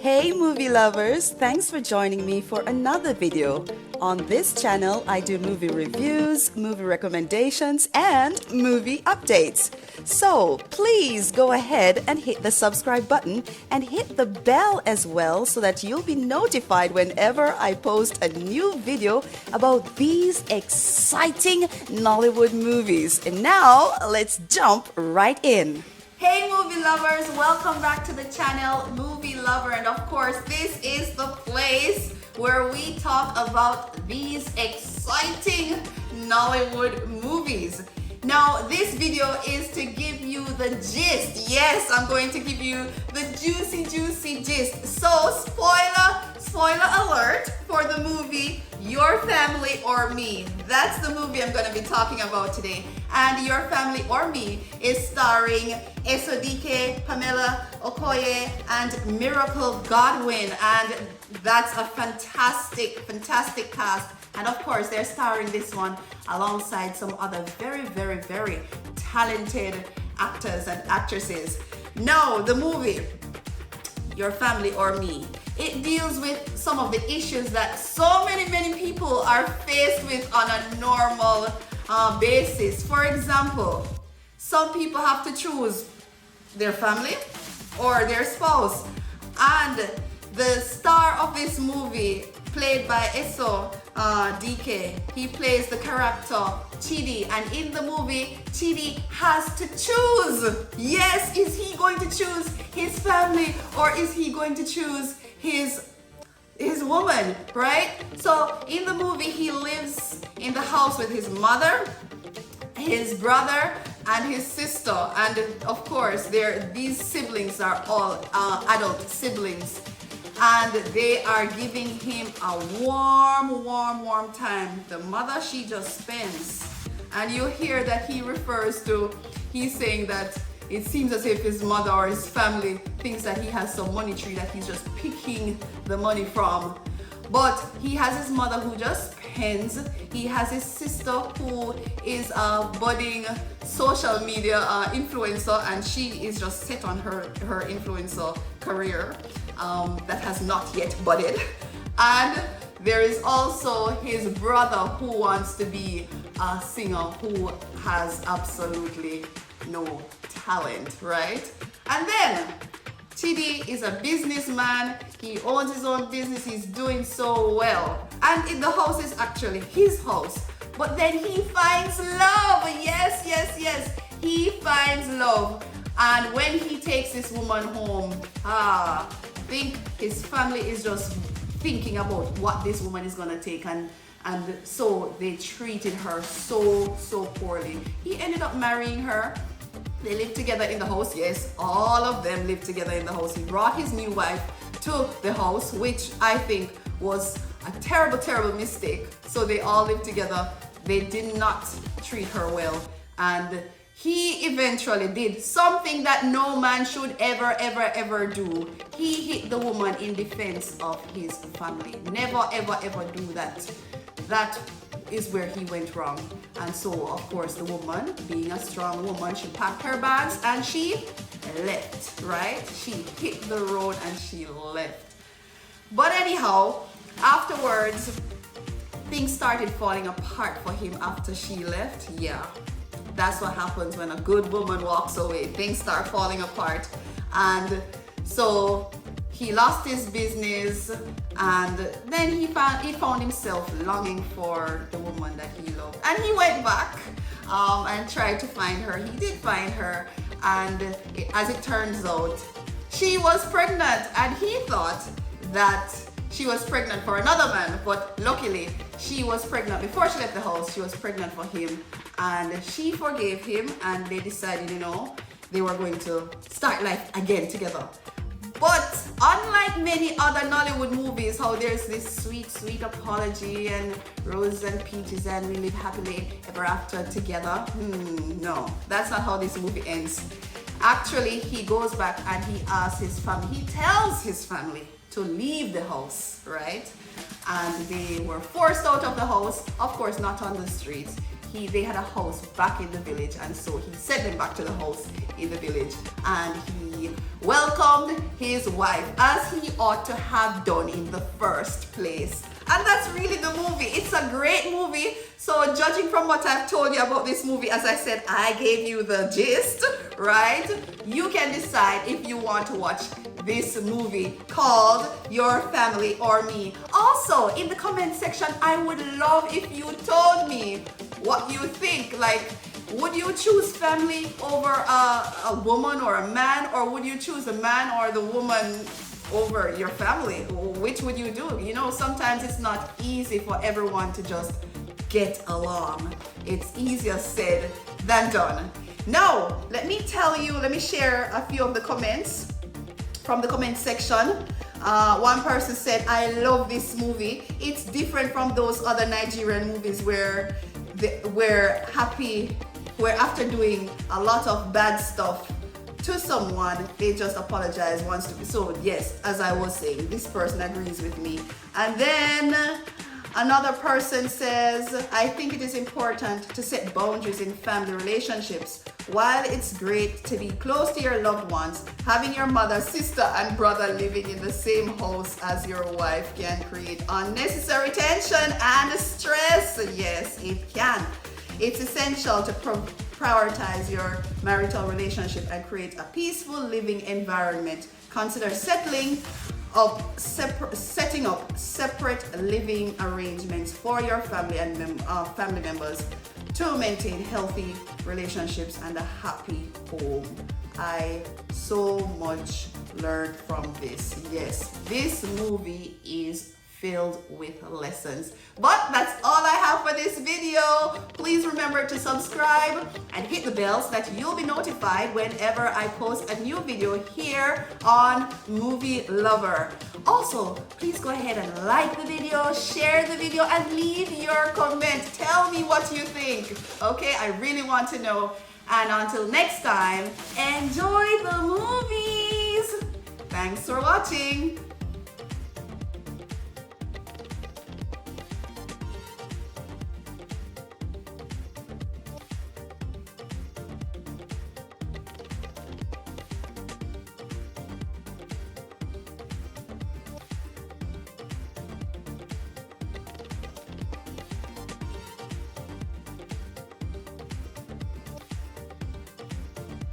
Hey movie lovers, thanks for joining me for another video. On this channel, I do movie reviews, movie recommendations, and movie updates. So please go ahead and hit the subscribe button and hit the bell as well so that you'll be notified whenever I post a new video about these exciting Nollywood movies. And now, let's jump right in. Hey movie lovers, welcome back to the channel Movie Lover, and of course this is the place where we talk about these exciting Nollywood movies. Now this video is to give you the gist. Yes, I'm going to give you the juicy gist. So spoiler alert for the movie Your Family or Me. That's the movie I'm going to be talking about today. And Your Family or Me is starring ESO, DIKE, PAMELA, OKOYE, and Miracle Godwin. And that's a fantastic cast. And of course, they're starring this one alongside some other very talented actors and actresses. Now, the movie Your Family or Me, it deals with some of the issues that so many people are faced with on a normal basis. For example, some people have to choose their family or their spouse, and the star of this movie, played by ESO, DIKE, he plays the character Chidi, and in the movie Chidi has to choose. Yes, is he going to choose his family or is he going to choose his woman, right? So in the movie he lives in the house with his mother, his brother, and his sister, and of course these siblings are all adult siblings, and they are giving him a warm time. The mother, she just spends, and you hear that he's saying that it seems as if his mother or his family thinks that he has some money tree that he's just picking the money from. But he has his mother who just spends. He has his sister who is a budding social media influencer, and she is just set on her influencer career that has not yet budded. And there is also his brother who wants to be a singer who has absolutely no talent, right? And then Chidi is a businessman. He owns his own business. He's doing so well. And the house is actually his house. But then he finds love. Yes. He finds love. And when he takes this woman home, I think his family is just thinking about what this woman is gonna take, and so they treated her so poorly. He ended up marrying her. They live together in the house. Yes, all of them live together in the house. He brought his new wife to the house, which I think was a terrible mistake. So they all live together. They did not treat her well, and he eventually did something that no man should ever do. He hit the woman in defense of his family. Never ever do that. That is where he went wrong. And so of course the woman, being a strong woman, she packed her bags and she left, right? She hit the road and she left. But anyhow, afterwards things started falling apart for him after she left. Yeah, that's what happens when a good woman walks away. Things start falling apart, and so he lost his business, and then he found himself longing for the woman that he loved, and he went back and tried to find her. He did find her, and as it turns out, she was pregnant, and he thought that she was pregnant for another man, but luckily she was pregnant before she left the house. She was pregnant for him, and she forgave him, and they decided, they were going to start life again together. But unlike many other Nollywood movies, how there's this sweet apology and roses and peaches and we live happily ever after together, no, that's not how this movie ends. Actually, he goes back and he asks his family, he tells his family to leave the house, right? And they were forced out of the house, of course not on the streets. They had a house back in the village, and so he sent them back to the house in the village, and he he welcomed his wife as he ought to have done in the first place. And that's really the movie. It's a great movie. So judging from what I've told you about this movie, as I said, I gave you the gist, right? You can decide if you want to watch this movie called Your Family or Me. Also, in the comment section, I would love if you told me what you think. Like, would you choose family over a woman or a man? Or would you choose a man or the woman over your family? Which would you do? You know, sometimes it's not easy for everyone to just get along. It's easier said than done. Now, let me share a few of the comments from the comment section. One person said, I love this movie. It's different from those other Nigerian movies where we're happy, where after doing a lot of bad stuff to someone, they just apologize once to be. So yes, as I was saying, this person agrees with me. And then another person says, I think it is important to set boundaries in family relationships. While it's great to be close to your loved ones, having your mother, sister, and brother living in the same house as your wife can create unnecessary tension and stress. Yes, it can. It's essential to prioritize your marital relationship and create a peaceful living environment. Consider setting up separate living arrangements for your family and family members to maintain healthy relationships and a happy home. I so much learned from this. Yes, this movie is filled with lessons. But that's all I have for this video. Please remember to subscribe and hit the bell so that you'll be notified whenever I post a new video here on Movie Lover. Also, please go ahead and like the video, share the video, and leave your comment. Tell me what you think. Okay, I really want to know. And until next time, enjoy the movies. Thanks for watching.